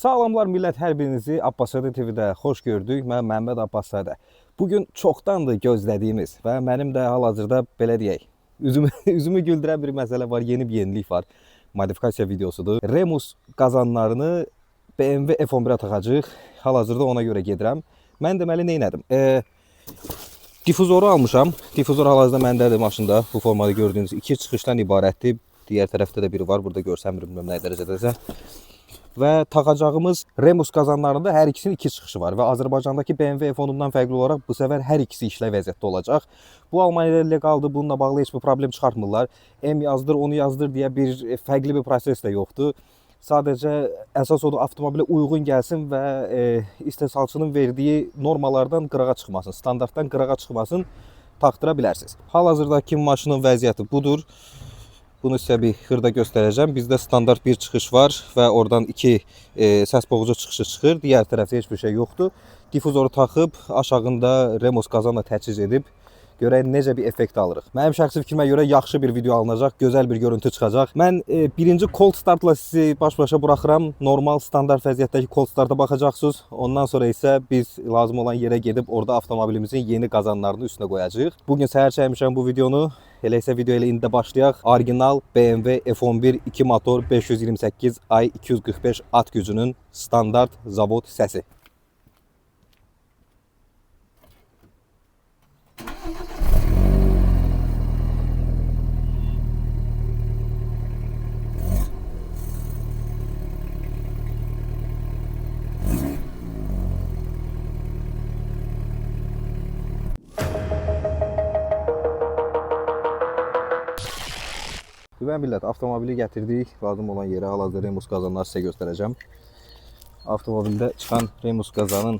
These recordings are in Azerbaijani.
Salamlar millət, hər birinizi Abbaszadə TV-də xoş gördük. Mən Məhəmməd Abbaszadə. Bugün çoxdandır gözlədiyimiz və mənim də hal-hazırda belə deyək, üzümü güldürən bir məsələ var, yeni bir yenilik var. Modifikasiya videosudur. Remus qazanlarını BMW F11-ə taxacağıq. Hal-hazırda ona görə gedirəm. Mən deməli nə etdim? Difuzoru almışam. Difuzor hal-hazırda məndədir maşında. Bu formada gördüyünüz iki çıxışdan ibarətdir. Digər tərəfdə də biri var. Burada görsənmirəm nə dərəcədəsə. Və taxacağımız Remus qazanlarında hər ikisinin iki çıxışı var və Azərbaycandakı BMW F10-undan fərqli olaraq bu səfər hər ikisi işləv vəziyyətdə olacaq. Bu Almaniyada legaldır, bununla bağlı heç bir problem çıxartmırlar. M yazdır, onu yazdır deyə fərqli bir proses də yoxdur. Sadəcə əsas odur avtomobilə uyğun gəlsin və istehsalçının verdiyi normalardan qırağa çıxmasın, standartdan qırağa çıxmasın, taxdıra bilərsiniz. Hal-hazırdakı maşının vəziyyəti budur. Bunu sizə bir xırda göstərəcəm. Bizdə standart bir çıxış var və oradan iki səs boğucu çıxışı çıxır. Digər tərəfdə heç bir şey yoxdur. Difuzoru taxıb aşağında Remus qazanla təchiz edib görək necə bir effekt alırıq. Mənim şəxsi fikrimə görə yaxşı bir video alınacaq, gözəl bir görüntü çıxacaq. Mən birinci cold startla sizi baş-başa buraxıram. Normal standart vəziyyətdəki cold starta baxacaqsınız. Ondan sonra isə biz lazım olan yerə gedib orada avtomobilimizin yeni qazanlarını üstünə qoyacağıq. Bugün səhər çəkmişəm bu videonu. Elə isə video ilə indi başlayaq. Orijinal BMW F11 2 motor 528 i 245 at gücünün standart zavod səsi. Mən millət, avtomobili gətirdik, lazım olan yerə hal-hazırda Remus qazanları sizə göstərəcəm. Avtomobildə çıxan Remus qazanın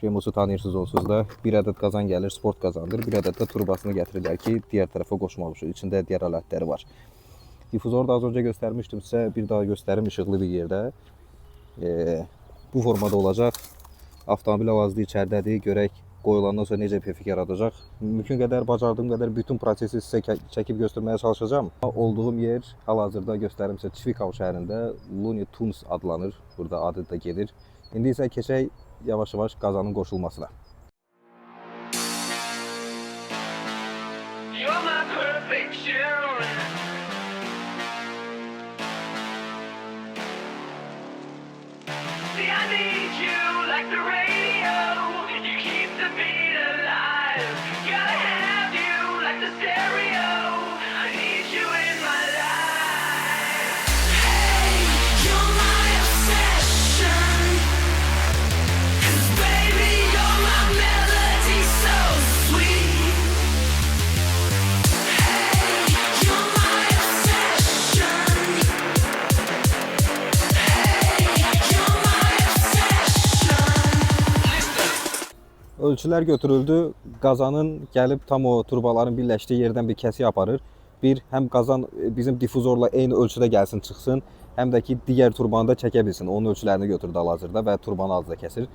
Remusu tanıyırsınız onsuz da. Bir ədəd qazan gəlir, sport qazandır. Bir ədəd də turbasını gətirirlər ki, digər tərəfə qoşmaq üçün. İçində digər alətləri var. Difuzoru da az öncə göstərmişdim sizə, bir daha göstərim işıqlı bir yerdə. Bu formada olacaq. Avtomobil hal-hazırda içəridədir, görək qoyulandan sonra necə bir effekt yaradacaq. Mümkün qədər, bacardığım qədər bütün prosesi sizə çəkib göstərməyə çalışacağım. Olduğum yer hal-hazırda göstərim sizə Çvikov şəhərində Looney Tunes adlanır. Burada adı da gedir. İndi isə keçək yavaş-yavaş qazanın qoşulmasına. Ölçülər götürüldü. Qazanın gəlib tam o turbaların birləşdiyi yerdən bir kəsik aparır. Həm qazan bizim difuzorla eyni ölçüdə gəlsin, çıxsın, həm də ki digər turbanı da çəkə bilsin. Onun ölçülərini götürdü hal-hazırda və turbanı az da kəsir.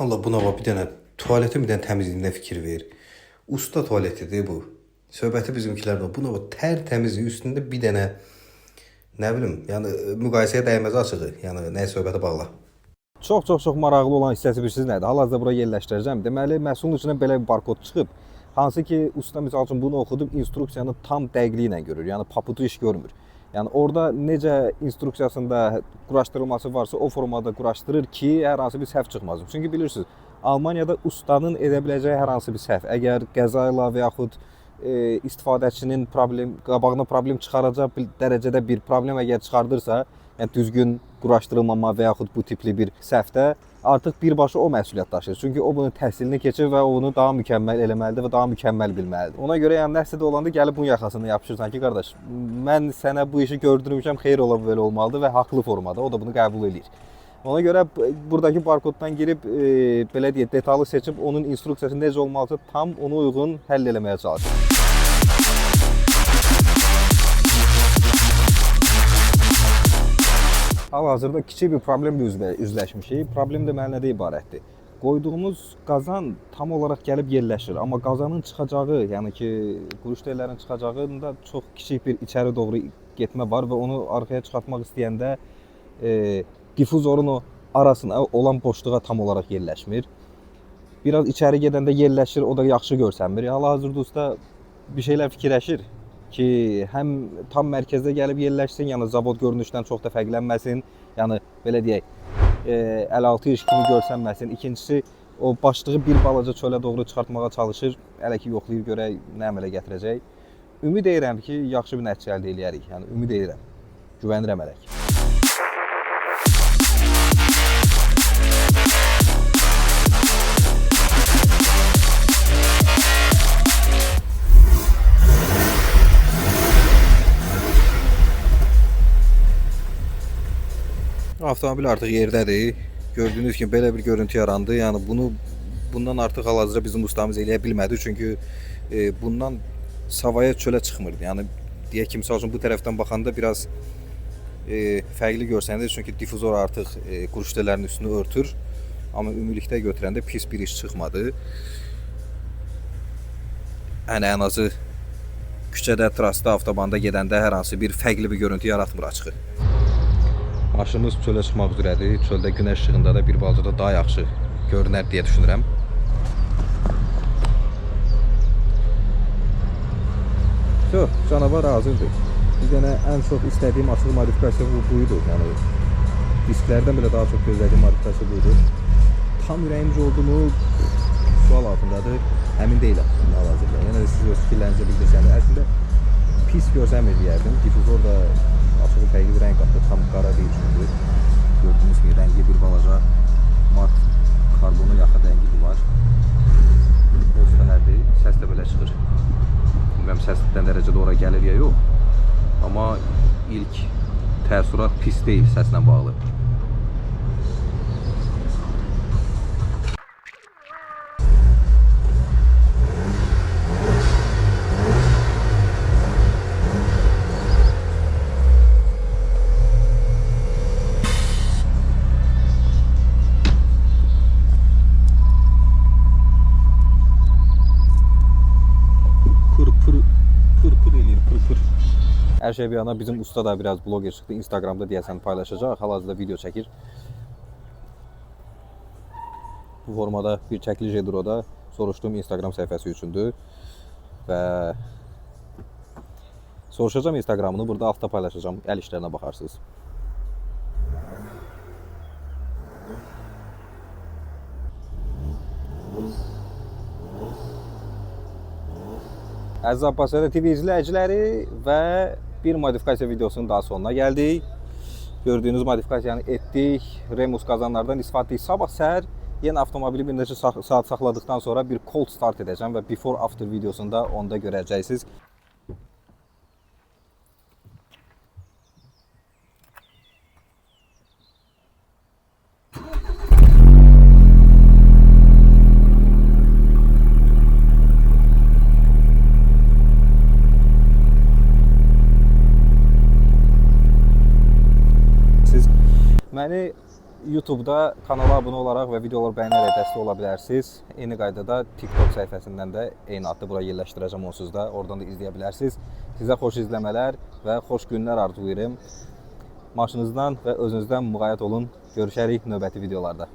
Allah buna bax, bir dənə tuvaletin bir dənə təmizliyinə fikir ver. Usta tualetidir bu. Söhbəti bizimkilərdə buna bax, təmizliyi üstündə bir dənə nə bilim, yəni müqayisəyə dəyməz açığı. Yəni nə söhbətə bağlı. Çox maraqlı olan hissəsi bilirsiniz nədir? Hal-hazırda bura yerləşdirəcəm. Deməli, məhsulun içindən belə bir barkod çıxıb. Hansı ki, usta misal üçün bunu oxudub instruksiyanı tam dəqiqliyi ilə görür. Yəni paputu iş görmür. Yəni orada necə instruksiyasında quraşdırılması varsa o formada quraşdırır ki, hər hansı bir səhv çıxmasın. Çünki bilirsiniz, Almaniyada ustanın edə biləcəyi hər hansı bir səhv, əgər qəza ilə və yaxud istifadəçinin qabağına problem çıxaracaq dərəcədə bir problem əgər çıxardırsa, yəni düzgün quraşdırılmama və yaxud bu tipli bir səhvdə artıq birbaşa o məsuliyyət daşıyır. Çünki o bunun təhsilini keçir və onu daha mükəmməl eləməlidir və daha mükəmməl bilməlidir. Ona görə yəni nəsə də olanda gəlib bunun yaxasını yapışırsan ki, qardaş, mən sənə bu işi gördürmüşəm, xeyir ola belə olmalıdır və haqlı formada o da bunu qəbul edir. Ona görə buradakı barkoddan girib belə deyək, detallı seçib onun instruksiyası necə olmalıdır, tam ona uyğun həll eləməyə çalışır. Hal-hazırda kiçik bir problemlə üzləşmişik. Problem də mənə nədən ibarətdir? Qoyduğumuz qazan tam olaraq gəlib yerləşir, amma qazanın çıxacağı, yəni ki, quruş tellərin çıxacağında çox kiçik bir içəri doğru getmə var və onu arxaya çıxartmaq istəyəndə difuzorun o arasına olan boşluğa tam olaraq yerləşmir. Biraz içəri gedəndə yerləşir, o da yaxşı görsənmir. Hal-hazırda usta bir şeylər fikirləşir ki, həm tam mərkəzdə gəlib yerləşsin, yəni zavod görünüşdən çox da fərqlənməsin, yəni belə deyək, əl-altı iş kimi görsənməsin. İkincisi, o başlığı bir balaca çölə doğru çıxartmağa çalışır, hələ ki yoxlayıb görək nə əmələ gətirəcək. Ümid edirəm ki, yaxşı bir nəticə əldə edərik, yəni ümid edirəm, güvənirəm hələ ki. Avtomobil artıq yerdədir. Gördüyünüz kimi belə bir görüntü yarandı. Yəni bundan artıq hal-hazırda bizim ustamız eləyə bilmədi. Çünki bundan savaya çölə çıxmırdı. Yəni deyək ki, məsəl üçün bu tərəfdən baxanda biraz fərqli görsənir. Çünki difuzor artıq quruş tellərinin üstünü örtür. Amma ümumilikdə götürəndə pis bir iş çıxmadı. Ən azı küçədə, trasda, avtobanda gedəndə hər hansı bir fərqli bir görüntü yaratmır açığı. Maşınımız çölə çıxmaq üzrədir. Çöldə günəş işığında da bir balaca da daha yaxşı görünər deyə düşünürəm. Canavar hazırdır. Bir dənə ən çox istədiyim asıl modifikasiya buydu. Yəni disklərdən belə daha çox gözlədiyim modifikasiya buydu. Tam ürəyimcə oldu mu sual altındadır. Əmin deyiləm hal-hazırda. Yəni siz öz fikirlərinizi bildirsəniz. Əslində pis görsənmir deyərdim. Difuzor da açığı fərqli bir rəng qatdı, tam qara deyil çünki. Gördüyünüz kimi rəngi bir balaca mat karbona yaxın rəngi var. Boz fənərdir, səs də belə çıxır. Bilməm səsdən dərəcədə ora gəlir ya yox. Amma ilk təəssürat pis deyil səslə bağlı. Hər şey bir yana bizim usta da biraz bloger çıxdı. Instagramda deyəsən paylaşacaq. Hal-hazırda video çəkir. Bu formada bir çəkiliş edir o da. Soruşduğum Instagram səhifəsi üçündür. Və soruşacağım Instagramını. Burada altta paylaşacağım. Əl işlərinə baxarsınız. Əziz Abbaszadə TV izləyiciləri və bir modifikasiya videosunun daha sonuna gəldik. Gördüyünüz modifikasiyanı etdik. Remus qazanlardan istifadə etdik. Sabah səhər yenə avtomobili bir neçə saat saxladıqdan sonra bir cold start edəcəm və before after videosunda onda görəcəksiniz. Məni YouTube'da kanala abunə olaraq və videoları bəyənərək dəstək ola bilərsiniz. Eyni qaydada TikTok səhifəsindən də eyni adlı bura yerləşdirəcəm onsuz da. Oradan da izləyə bilərsiniz. Sizə xoş izləmələr və xoş günlər arzulayıram. Maşınızdan və özünüzdən müğayət olun. Görüşərik növbəti videolarda.